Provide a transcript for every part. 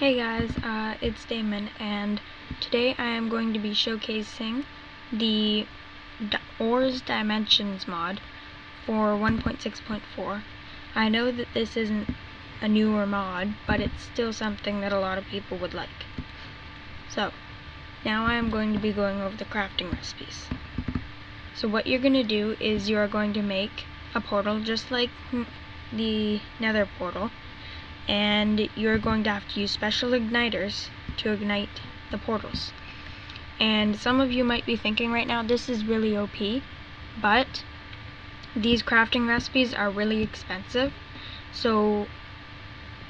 Hey guys, it's Damon, and today I am going to be showcasing the Ores Dimensions mod for 1.6.4. I know that this isn't a newer mod, but it's still something that a lot of people would like. So, now I am going to be going over the crafting recipes. So what you're going to do is you are going to make a portal just like the Nether portal, and you're going to have to use special igniters to ignite the portals. And some of you might be thinking right now, this is really OP, but these crafting recipes are really expensive, so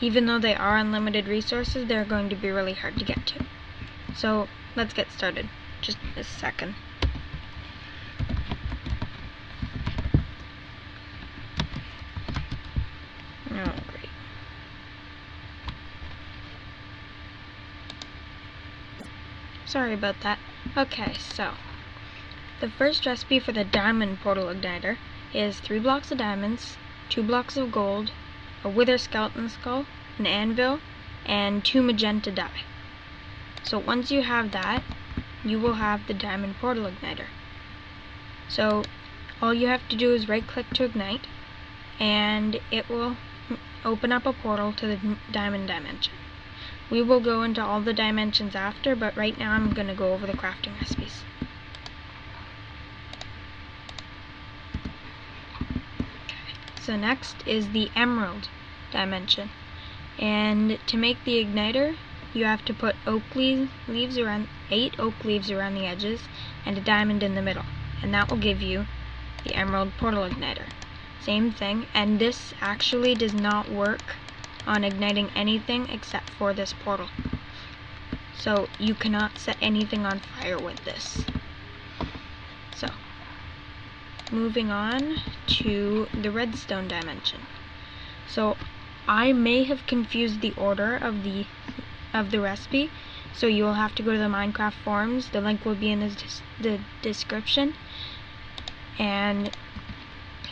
even though they are unlimited resources, they're going to be really hard to get to. So let's get started. Just a second. Oh, great. Sorry about that. Okay, so the first recipe for the diamond portal igniter is 3 blocks of diamonds, 2 blocks of gold, a wither skeleton skull, an anvil, and 2 magenta dye. So once you have that, you will have the diamond portal igniter. So all you have to do is right click to ignite, and it will open up a portal to the diamond dimension. We will go into all the dimensions after, but right now I'm going to go over the crafting recipes. So next is the emerald dimension. And to make the igniter, you have to put 8 oak leaves around the edges and a diamond in the middle. And that will give you the emerald portal igniter. Same thing, and this actually does not work on igniting anything except for this portal. So you cannot set anything on fire with this. So, moving on to the redstone dimension. So I may have confused the order of the recipe, so you will have to go to the Minecraft forums. The link will be in the description. And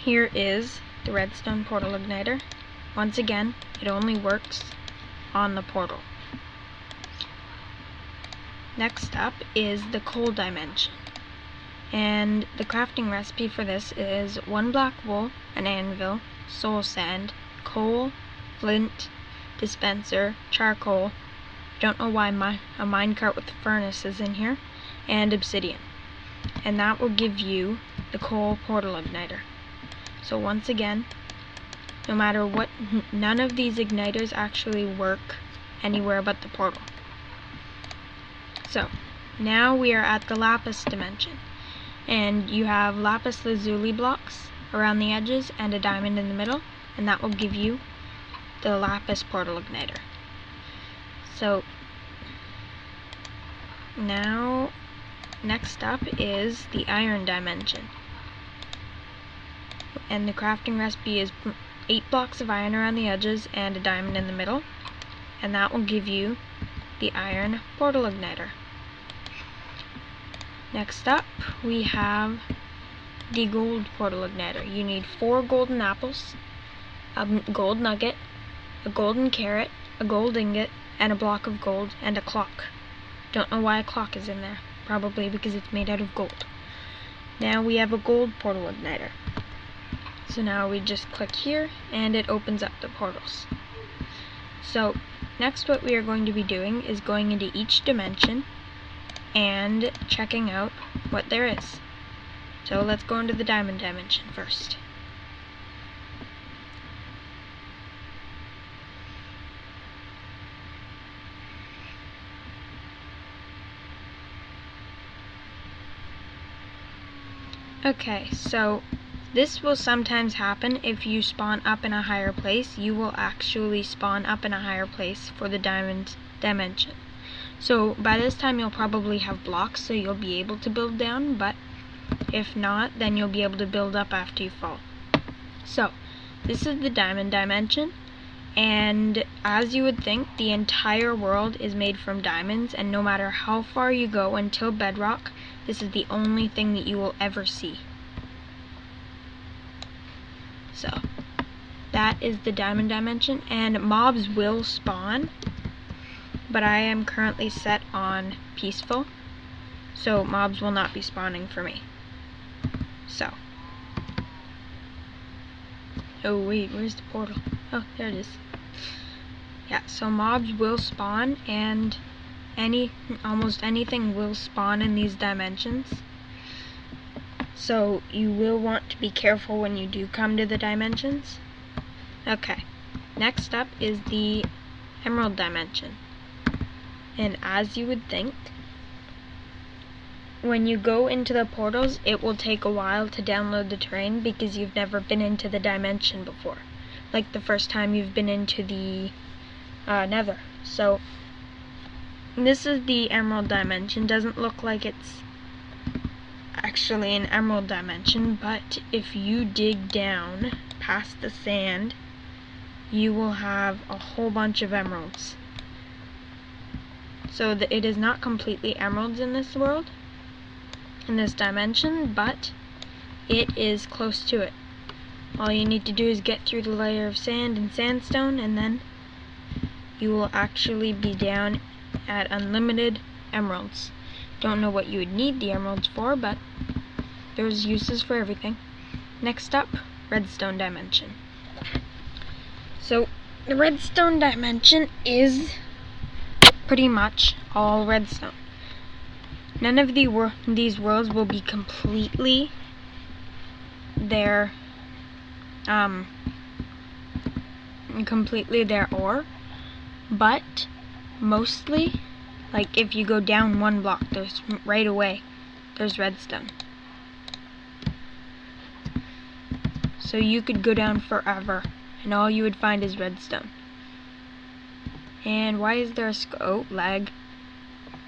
here is the redstone portal igniter. Once again, it only works on the portal. Next up is the coal dimension. And the crafting recipe for this is 1 black wool, an anvil, soul sand, coal, flint, dispenser, charcoal. I don't know why a minecart with a furnace is in here, and obsidian. And that will give you the coal portal igniter. So once again, no matter what, none of these igniters actually work anywhere but the portal. So now we are at the lapis dimension, and you have lapis lazuli blocks around the edges and a diamond in the middle, and that will give you the lapis portal igniter. So now next up is the iron dimension, and the crafting recipe is 8 blocks of iron around the edges and a diamond in the middle, and that will give you the iron portal igniter. Next up, we have the gold portal igniter. You need 4 golden apples, a gold nugget, a golden carrot, a gold ingot, and a block of gold, and a clock. Don't know why a clock is in there. Probably because it's made out of gold. Now we have a gold portal igniter. So now we just click here, and it opens up the portals. So next, what we are going to be doing is going into each dimension and checking out what there is. So let's go into the diamond dimension first. Okay, so this will sometimes happen if you spawn up in a higher place. You will actually spawn up in a higher place for the diamond dimension. So by this time you'll probably have blocks, so you'll be able to build down, but if not, then you'll be able to build up after you fall. So this is the diamond dimension, and as you would think, the entire world is made from diamonds, and no matter how far you go until bedrock, this is the only thing that you will ever see. So that is the diamond dimension, and mobs will spawn but I am currently set on peaceful, so mobs will not be spawning for me. So, oh wait, where's the portal? Oh, there it is. Yeah, so mobs will spawn, and almost anything will spawn in these dimensions. So you will want to be careful when you do come to the dimensions. Okay, next up is the Emerald dimension. And as you would think, when you go into the portals, it will take a while to download the terrain because you've never been into the dimension before. Like the first time you've been into the Nether. So this is the Emerald dimension. Doesn't look like it's actually an Emerald dimension, but if you dig down past the sand, you will have a whole bunch of emeralds. So it is not completely emeralds in this world, in this dimension, but it is close to it. All you need to do is get through the layer of sand and sandstone, and then you will actually be down at unlimited emeralds. Don't know what you would need the emeralds for, but there's uses for everything. Next up, redstone dimension. So the redstone dimension is pretty much all redstone. None of these worlds will be completely their ore, but mostly, like if you go down one block, there's right away there's redstone. So you could go down forever and all you would find is redstone. And why is there a lag?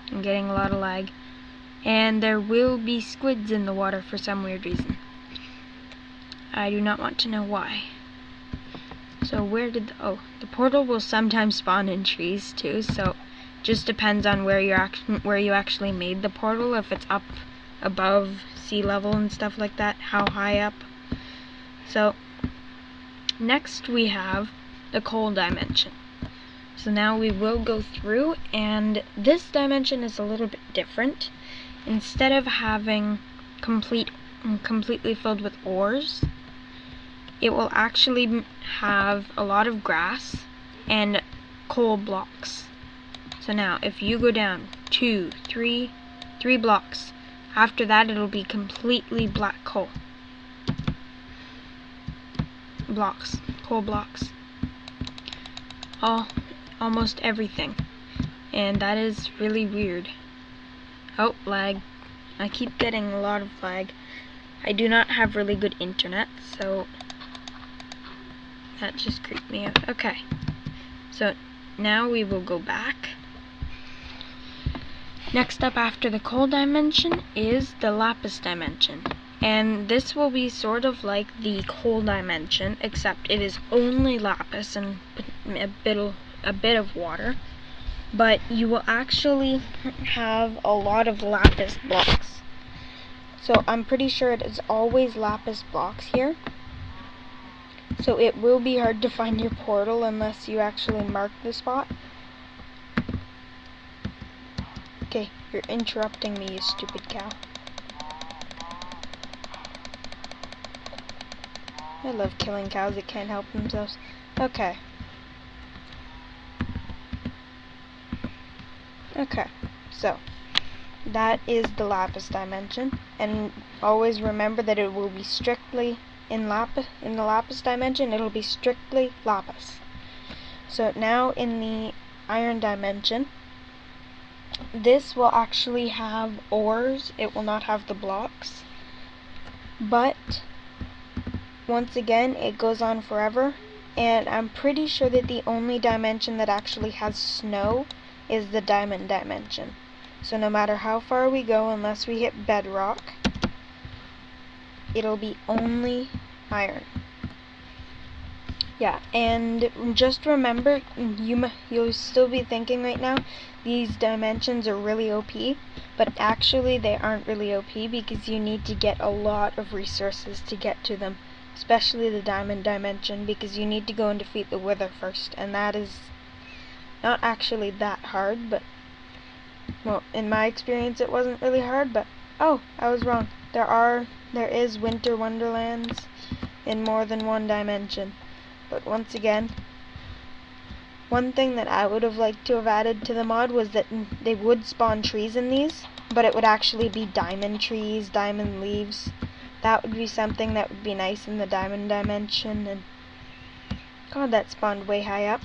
I'm getting a lot of lag. And there will be squids in the water for some weird reason. I do not want to know why. So where did the portal will sometimes spawn in trees too, so just depends on where you actually made the portal, if it's up above sea level and stuff like that, how high up. So next we have the coal dimension. So now we will go through, and this dimension is a little bit different. Instead of having completely filled with ores, it will actually have a lot of grass and coal blocks. So now if you go down 2, 3 blocks, after that it'll be completely black coal blocks. Almost everything. And that is really weird. Oh, lag. I keep getting a lot of lag. I do not have really good internet, so that just creeped me out. Okay. So now we will go back. Next up after the coal dimension is the lapis dimension. And this will be sort of like the coal dimension, except it is only lapis and a bit of water. But you will actually have a lot of lapis blocks. So I'm pretty sure it is always lapis blocks here. So it will be hard to find your portal unless you actually mark the spot. Okay, you're interrupting me, you stupid cow. I love killing cows that can't help themselves. Okay. Okay, so that is the lapis dimension, and always remember that it will be strictly in the lapis dimension, it'll be strictly lapis. So now in the iron dimension, this will actually have ores, it will not have the blocks, but once again it goes on forever, and I'm pretty sure that the only dimension that actually has snow is the diamond dimension. So no matter how far we go, unless we hit bedrock, it'll be only iron. Yeah, and just remember, you'll still be thinking right now, these dimensions are really OP, but actually they aren't really OP because you need to get a lot of resources to get to them, especially the diamond dimension, because you need to go and defeat the Wither first, and that is Not actually that hard, but, well, in my experience it wasn't really hard, but, oh, I was wrong. There is Winter Wonderlands in more than one dimension. But once again, one thing that I would have liked to have added to the mod was that they would spawn trees in these, but it would actually be diamond trees, diamond leaves. That would be something that would be nice in the diamond dimension. And God, that spawned way high up.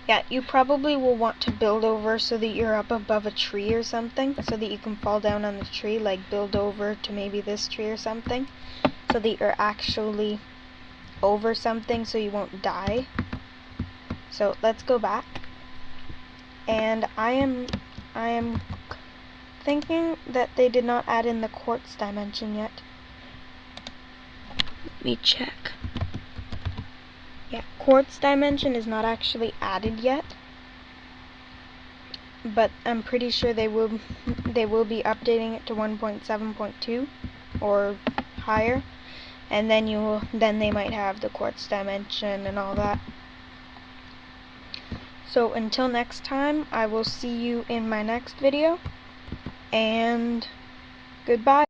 Yeah, you probably will want to build over so that you're up above a tree or something, so that you can fall down on the tree, like build over to maybe this tree or something, so that you're actually over something so you won't die. So let's go back. And I am thinking that they did not add in the quartz dimension yet. Let me check. Yeah, quartz dimension is not actually added yet, but I'm pretty sure they will be updating it to 1.7.2 or higher, and then they might have the quartz dimension and all that. So until next time, I will see you in my next video, and goodbye.